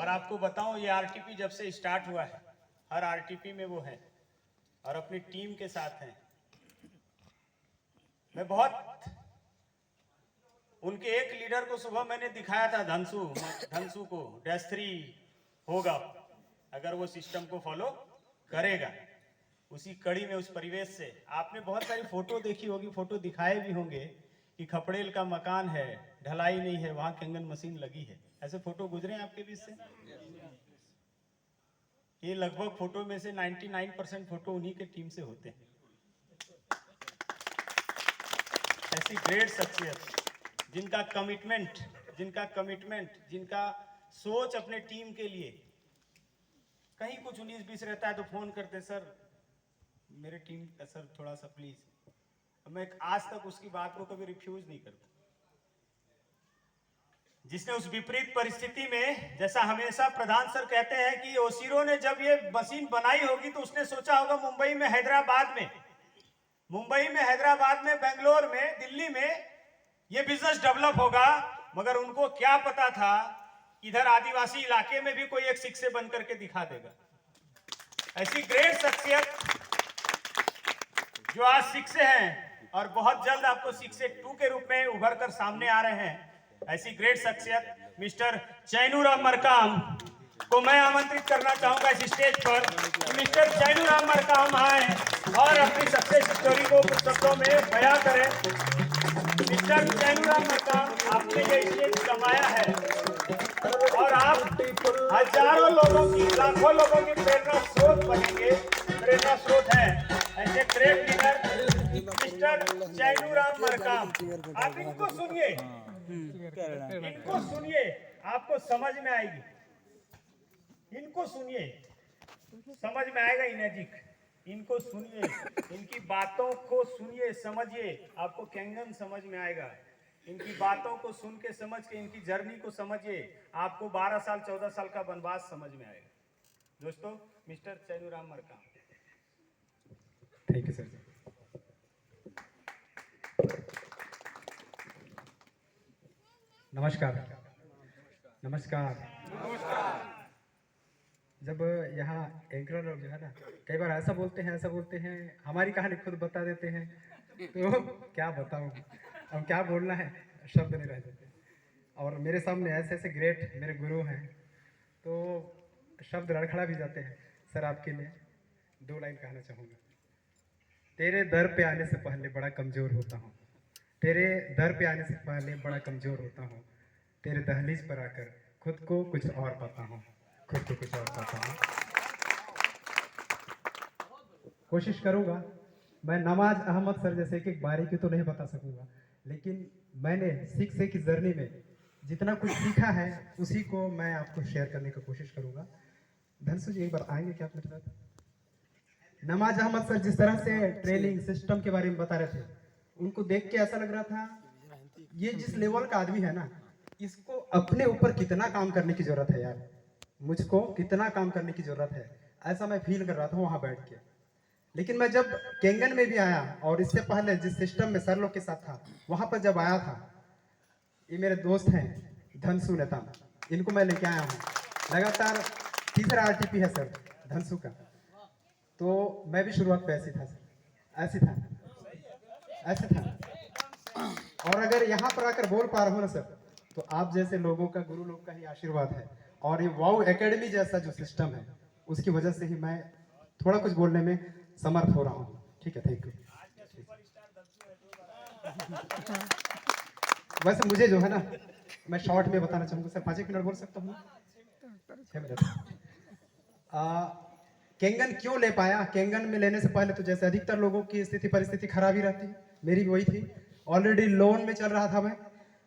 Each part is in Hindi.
और आपको बताऊं, ये आरटीपी जब से स्टार्ट हुआ है, हर आरटीपी में वो है और अपनी टीम के साथ हैं। मैं बहुत उनके एक लीडर को सुबह मैंने दिखाया था, धनसू को -3 होगा अगर वो सिस्टम को फॉलो करेगा। उसी कड़ी में, उस परिवेश से आपने बहुत सारी फोटो देखी होगी, फोटो दिखाए भी होंगे कि खपड़ेल का मकान है, ढलाई नहीं है, वहां कैंगन मशीन लगी है। ऐसे फोटो गुजरे हैं आपके बीच से? ये लगभग फोटो में से 99% फोटो उन्हीं के टीम से होते हैं। ऐसी ग्रेट शख्सियत जिनका कमिटमेंट, जिनका सोच अपने टीम के लिए। कहीं कुछ 19-20 रहता है तो फोन करते, सर मेरे टीम का सर थोड़ा सा प्लीज। मैं आज तक उसकी बात को कभी रिफ्यूज नहीं करता। जिसने उस विपरीत परिस्थिति में, जैसा हमेशा प्रधान सर कहते हैं कि ओसिरो ने जब ये मशीन बनाई होगी तो उसने सोचा होगा मुंबई में, हैदराबाद में, बेंगलोर में, दिल्ली में ये बिजनेस डेवलप होगा। मगर उनको क्या पता था इधर आदिवासी इलाके में भी कोई एक शिक्षे बन करके दिखा देगा। ऐसी ग्रेट शख्सियत जो आज शिक्षे हैं और बहुत जल्द आपको शिक्षे 2 के रूप में उभर कर सामने आ रहे हैं। ऐसी ग्रेट शख्सियत मिस्टर चैनूराम मरकाम को मैं आमंत्रित करना चाहूंगा इस स्टेज पर। मिस्टर चैनूराम मरकाम आए और अपनी सक्सेस स्टोरी को कुछ शब्दों में बयां करें। मिस्टर चैनूराम मरकाम, आपने ये स्टेज कमाया है और आप हजारों लोगों की, लाखों लोगों की प्रेरणा स्रोत बनेंगे, प्रेरणा स्रोत हैं। ऐसे great leader mister Chainuram Markam, आप इनको सुनिए, आपको समझ में आएगी। इनको सुनिए, समझ में आएगा इनर्जिक। इनको सुनिए, इनकी बातों को सुनिए, समझिए, आपको कैंगन समझ में आएगा। इनकी बातों को सुन के, समझ के, इनकी जर्नी को समझिए, आपको 12 साल 14 साल का वनवास समझ में आएगा। दोस्तों, mister Chainuram Markam. Thank you sir. नमस्कार। जब यहाँ एंकर लोग जो है ना, कई बार ऐसा बोलते हैं, हमारी कहानी खुद बता देते हैं, तो क्या बताऊँ, अब क्या बोलना है, शब्द नहीं रह जाते। और मेरे सामने ऐसे ऐसे ग्रेट मेरे गुरु हैं, तो शब्द लड़खड़ा भी जाते हैं। सर, आपके लिए 2 लाइन कहना चाहूँगा। तेरे दर पे आने से पहले बड़ा कमज़ोर होता हूँ, तेरे दर पे आने से पहले बड़ा कमज़ोर होता हूँ, तेरे दहलीज पर आकर खुद को कुछ और पाता हूँ, कोशिश करूँगा। मैं नवाज अहमद सर जैसे एक बारीकी तो नहीं बता सकूँगा, लेकिन मैंने शिक्षे की जर्नी में जितना कुछ सीखा है उसी को मैं आपको शेयर करने की कोशिश करूँगा। धनसू जी, एक बार आएंगे क्या आप मेरे साथ? नवाज अहमद सर जिस तरह से ट्रेनिंग सिस्टम के बारे में बता रहे थे, उनको देख के ऐसा लग रहा था ये जिस लेवल का आदमी है ना, इसको अपने ऊपर कितना काम करने की जरूरत है यार, मुझको कितना काम करने की जरूरत है, ऐसा मैं फील कर रहा था वहां बैठ के। लेकिन मैं जब कैंगन में भी आया और इससे पहले जिस सिस्टम में सर लोग के साथ था, वहां पर जब आया था, ये मेरे दोस्त हैं धनसू नेता, इनको मैं लेके आया हूँ। लगातार 3रा आरटीपी है सर धनसू का। तो मैं भी शुरुआत पे ऐसे था और अगर यहाँ पर आकर बोल पा रहा हूँ ना सर, तो आप जैसे लोगों का, गुरु लोग का ही आशीर्वाद है। और ये वाउ एकेडमी जैसा जो सिस्टम है, उसकी वजह से ही मैं थोड़ा कुछ बोलने में समर्थ हो रहा हूँ। ठीक है, थैंक यू। वैसे मुझे जो है ना, मैं शॉर्ट में बताना चाहूँगा सर, 5 मिनट बोल सकता हूँ? 6 मिनट। कैंगन क्यों ले पाया? कैंगन में लेने से पहले तो जैसे अधिकतर लोगों की स्थिति परिस्थिति खराब ही रहती है, मेरी भी वही थी। ऑलरेडी लोन में चल रहा था, मैं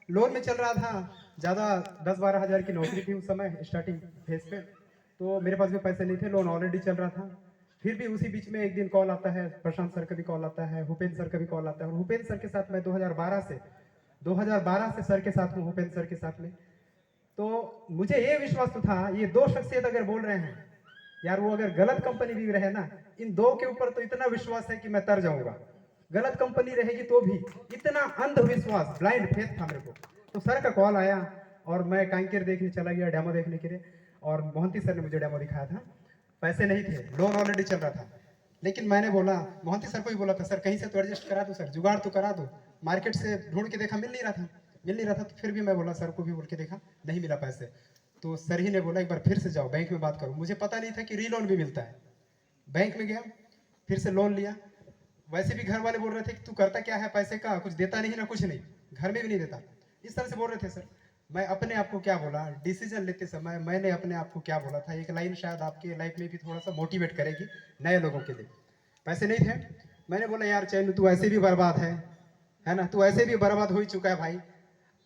लोन में चल रहा था, ज़्यादा 10-12 हज़ार की नौकरी थी उस समय स्टार्टिंग फेज पे, तो मेरे पास भी पैसे नहीं थे, लोन ऑलरेडी चल रहा था। फिर भी उसी बीच में एक दिन कॉल आता है, प्रशांत सर का भी कॉल आता है, भूपेंद्र सर का भी कॉल आता है। और भूपेंद्र सर के साथ मैं 2012 से सर के साथ हूँ, भूपेंद्र सर के साथ में। तो मुझे ये विश्वास तो था, ये 2 शख्सियत अगर बोल रहे हैं यार, वो अगर गलत कंपनी भी रहे ना, इन 2 के ऊपर तो इतना विश्वास है कि मैं तर जाऊंगा। गलत कंपनी रहेगी तो भी इतना अंधविश्वास, ब्लाइंड फेथ था मेरे को। तो सर का कॉल आया और मैं कांकेर देखने चला गया, डेमो देखने के लिए। और मोहंती सर ने मुझे डेमो दिखाया था। पैसे नहीं थे, लोन ऑलरेडी चल रहा था, लेकिन मैंने बोला, मोहंती सर को ही बोला था, सर कहीं से तो एडजस्ट करा दो, सर जुगाड़ तो करा दो। मार्केट से ढूंढ के देखा, मिल नहीं रहा था, तो फिर भी मैं बोला, सर को भी बोल के देखा, नहीं मिला पैसे। तो सर ही ने बोला एक बार फिर से जाओ बैंक में बात करो। मुझे पता नहीं था कि री लोन भी मिलता है। बैंक में गया, फिर से लोन लिया। वैसे भी घर वाले बोल रहे थे कि तू करता क्या है पैसे का, कुछ देता नहीं ना, कुछ नहीं, घर में भी नहीं देता, इस तरह से बोल रहे थे सर। मैं अपने आप को क्या बोला, डिसीजन लेते समय मैंने अपने आप को क्या बोला था, एक लाइन शायद आपके लाइफ में भी थोड़ा सा मोटिवेट करेगी नए लोगों के लिए। पैसे नहीं थे, मैंने बोला यार चैन तू ऐसे भी बर्बाद है ना, तू ऐसे भी बर्बाद हो ही चुका है भाई।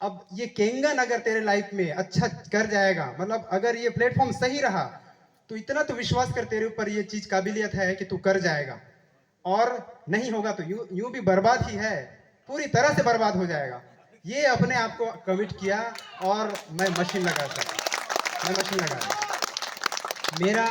अब ये केंगन अगर तेरे लाइफ में अच्छा कर जाएगा, मतलब अगर ये प्लेटफॉर्म सही रहा, तो इतना तो विश्वास कर, तेरे ऊपर ये चीज काबिलियत है कि तू कर जाएगा। और नहीं होगा तो यूं भी बर्बाद ही है, पूरी तरह से बर्बाद हो जाएगा। ये अपने आप को कमिट किया और मैं मशीन लगा सर, मैं मशीन लगाया। मेरा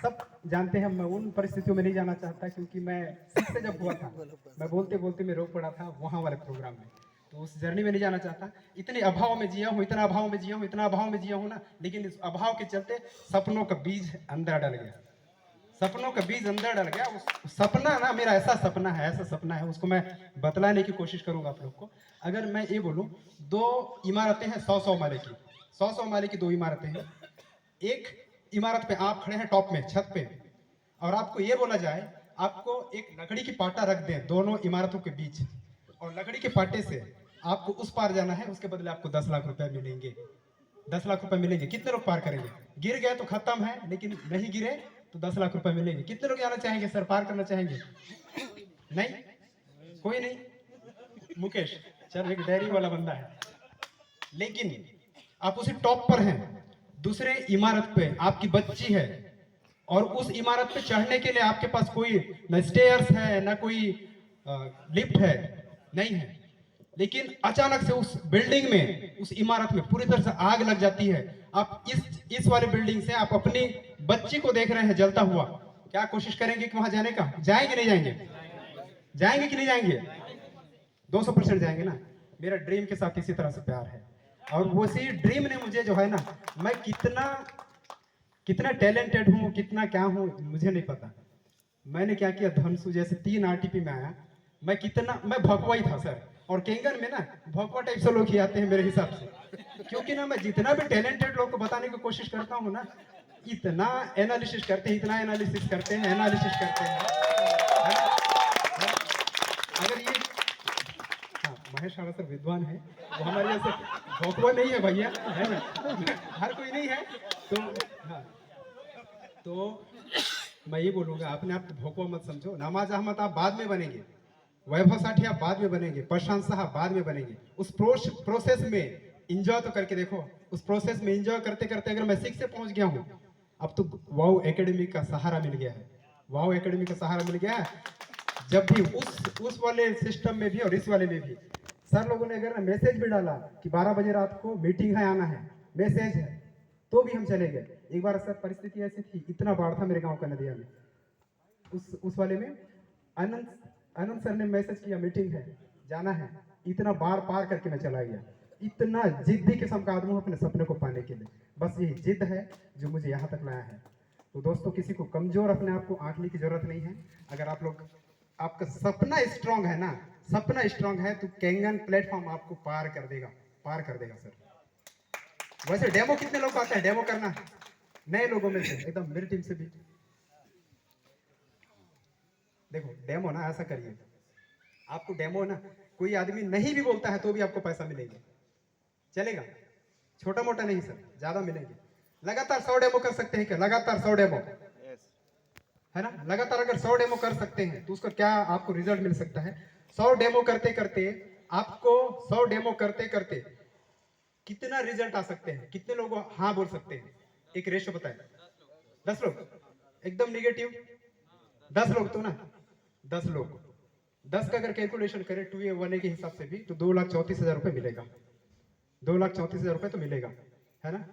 सब जानते हैं, मैं उन परिस्थितियों में नहीं जाना चाहता, क्योंकि मैं सिक्स से जब हुआ था, मैं बोलते बोलते मैं रोक पड़ा था वहाँ वाले प्रोग्राम में, तो उस जर्नी में नहीं जाना चाहता। इतने अभाव में जिया हूँ, इतना अभाव में जिया हूँ, इतना अभाव में जिया हूँ ना, लेकिन इस अभाव के चलते सपनों का बीज अंदर डल गया, सपनों का बीज अंदर डल गया। उस सपना ना, मेरा ऐसा सपना है, ऐसा सपना है, उसको मैं बतलाने की कोशिश करूंगा आप लोग को। अगर मैं ये बोलूं, 2 इमारतें हैं 100-100 माले की, 100-100 माले की 2 इमारतें हैं। एक इमारत पे आप खड़े हैं टॉप में, छत पे, और आपको ये बोला जाए, आपको एक लकड़ी की पाटा रख दें दोनों इमारतों के बीच, और लकड़ी के पाटे से आपको उस पार जाना है, उसके बदले आपको 10 लाख रुपए मिलेंगे। 10 लाख रुपए मिलेंगे। कितने लोग पार करेंगे? गिर गए तो खत्म है, लेकिन नहीं गिरे तो 10 लाख रुपए मिलेंगे। कितने लोग जाना चाहेंगे सर, पार करना चाहेंगे? नहीं, कोई नहीं। मुकेश चल, एक डेयरी वाला बंदा है, लेकिन आप उसी टॉप पर हैं, दूसरे इमारत पे आपकी बच्ची है, और उस इमारत पे चढ़ने के लिए आपके पास कोई न स्टेयर्स है, ना कोई लिफ्ट है, नहीं है। लेकिन अचानक से उस बिल्डिंग में, उस इमारत में पूरी तरह से आग लग जाती है। आप इस वाले बिल्डिंग से आप अपनी बच्ची को देख रहे हैं जलता हुआ, क्या कोशिश करेंगे कि वहां जाने का? जाएंगे नहीं जाएंगे? जाएंगे कि नहीं जाएंगे? 200% जाएंगे ना। मेरा ड्रीम के साथ इसी तरह से प्यार है, और उसी ड्रीम ने मुझे जो है ना, मैं कितना टैलेंटेड हूँ, कितना क्या हूँ मुझे नहीं पता। मैंने क्या किया, धनसू जैसे 3 आरटीपी में आया, मैं भगवा ही था सर। और केंगन में ना भगवा टाइप से लोग ही आते हैं मेरे हिसाब से, क्योंकि ना मैं जितना भी टैलेंटेड लोग को बताने की कोशिश करता हूँ ना, इतना एनालिसिस करते हैं, एनालिसिस करते हैं। अगर ये, हाँ महेश राणा सर विद्वान है, वो हमारे जैसे भगवा नहीं है भैया, है ना, हर कोई नहीं है। तो हाँ, तो मैं ये बोलूंगा, अपने आप भोको मत समझो। नमाज अहमद आप बाद में बनेंगे, वैभव साठी आप बाद में बनेंगे, प्रशांत साहब बाद में बनेंगे। उस प्रोसेस में एंजॉय तो करके देखो। उस प्रोसेस में एंजॉय करते करते अगर मैं 6 से पहुंच गया हूँ, अब तो वाओ एकेडमी का सहारा मिल गया है, वाओ एकेडमी का सहारा मिल गया है। जब भी उस वाले सिस्टम में भी और इस वाले में भी सर लोगों ने अगर मैसेज भी डाला कि 12 बजे रात को मीटिंग है, आना है, मैसेज है, तो भी हम चले गए। एक बार सर परिस्थिति ऐसी थी, इतना बाढ़ था मेरे गांव का नदिया में, उस वाले में आनंद सर ने मैसेज किया मीटिंग है, जाना है, इतना बाढ़ पार करके मैं चला गया। इतना जिद्दी किस्म का आदमी हूं अपने सपने को पाने के लिए। बस यही जिद है जो मुझे यहाँ तक लाया है। तो दोस्तों, किसी को कमजोर अपने आप को आंकने की जरूरत नहीं है। अगर आप लोग, आपका सपना स्ट्रांग है ना, सपना स्ट्रांग है, तो केंगन प्लेटफॉर्म आपको पार कर देगा सर। वैसे डेमो कितने लोग आते हैं डेमो करना? नए लोगों में से, एकदम मेरी टीम से भी। देखो डेमो ना ऐसा करिए, आपको डेमो ना कोई आदमी नहीं भी बोलता है तो भी आपको पैसा मिलेगा, चलेगा? छोटा मोटा नहीं सर, ज्यादा मिलेंगे। लगातार 100 डेमो कर सकते हैं क्या? लगातार 100 डेमो, है ना? लगातार अगर 100 डेमो कर सकते हैं तो उसका क्या आपको रिजल्ट मिल सकता है? 100 डेमो करते करते आपको, 100 डेमो करते करते कितना रिजल्ट आ सकते हैं? कितने लोग हाँ बोल सकते हैं? एक रेशो बताएं। 10 लोग, एकदम निगेटिव 10 लोग, तो ना 10 लोग, 10 का अगर कैलकुलेशन करें 2A 1A के हिसाब से भी, तो 2,34,000 रुपए मिलेगा। 2,34,000 रुपए तो मिलेगा, है ना?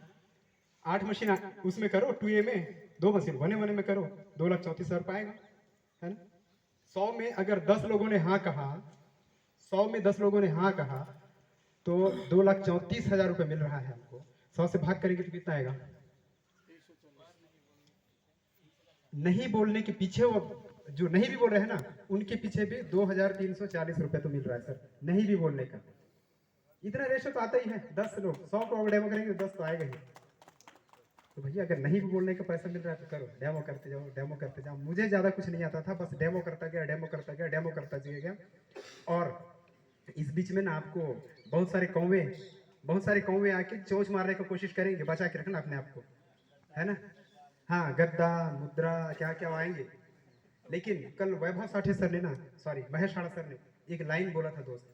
8 मशीन उसमें करो 2A में, 2 मशीन 1A में करो, 2,34,000 रुपए आएगा, है ना? 100 में अगर 10 लोगों ने हाँ कहा, 100 में 10 लोगों ने हाँ कहा, तो 2,34,000 रुपए मिल रहा है हमको। 100 से भाग करेंगे तो कितना आएगा? नहीं बोलने के पीछे, वो जो नहीं भी बोल रहे हैं ना, उनके पीछे भी 2340 रुपए तो मिल रहा है सर, नहीं भी बोलने का। इतना रेशो तो आता ही है, 10 लोग 100 को अगर डेमो करेंगे तो 10 तो आएगा ही। तो भैया अगर नहीं भी बोलने का पैसा मिल रहा है तो करो, डेमो करते जाओ, डेमो करते जाओ। मुझे ज़्यादा कुछ नहीं आता था, बस डेमो करता गया, डेमो करता गया, डेमो करता गया। और इस बीच में ना आपको बहुत सारे कौवे आके चोंच मारने की कोशिश करेंगे, बचा के रखना अपने आप को, है ना। हाँ, गद्दा मुद्रा क्या क्या आएंगे। लेकिन कल वैभव साठे सर ने ना, सॉरी महेश हाड़ा सर ने एक लाइन बोला था दोस्त,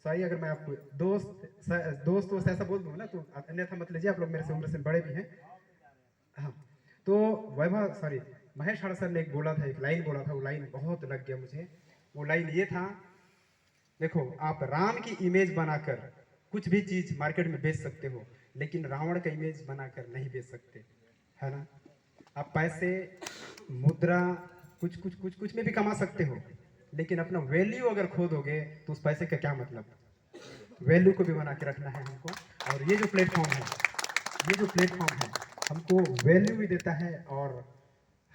सॉरी अगर मैं आपको दोस्त ऐसा बोल दूँ ना तो अन्यथा मत लीजिए, आप लोग मेरे से उम्र से बड़े भी हैं। हाँ, तो वैभव सॉरी महेश हाड़ा सर ने एक बोला था, एक लाइन बोला था, वो लाइन बहुत लग गया मुझे। वो लाइन ये था, देखो आप राम की इमेज बनाकर कुछ भी चीज मार्केट में बेच सकते हो, लेकिन रावण का इमेज बनाकर नहीं बेच सकते, है ना। आप पैसे मुद्रा कुछ में भी कमा सकते हो, लेकिन अपना वैल्यू अगर खो दोगे तो उस पैसे का क्या मतलब। वैल्यू को भी बना के रखना है हमको। और ये जो प्लेटफॉर्म है हमको वैल्यू भी देता है, और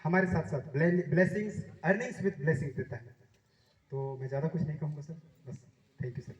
हमारे साथ साथ ब्लेसिंग्स, अर्निंग्स विद ब्लेसिंग्स देता है। तो मैं ज़्यादा कुछ नहीं कहूँगा सर, बस थैंक यू सर।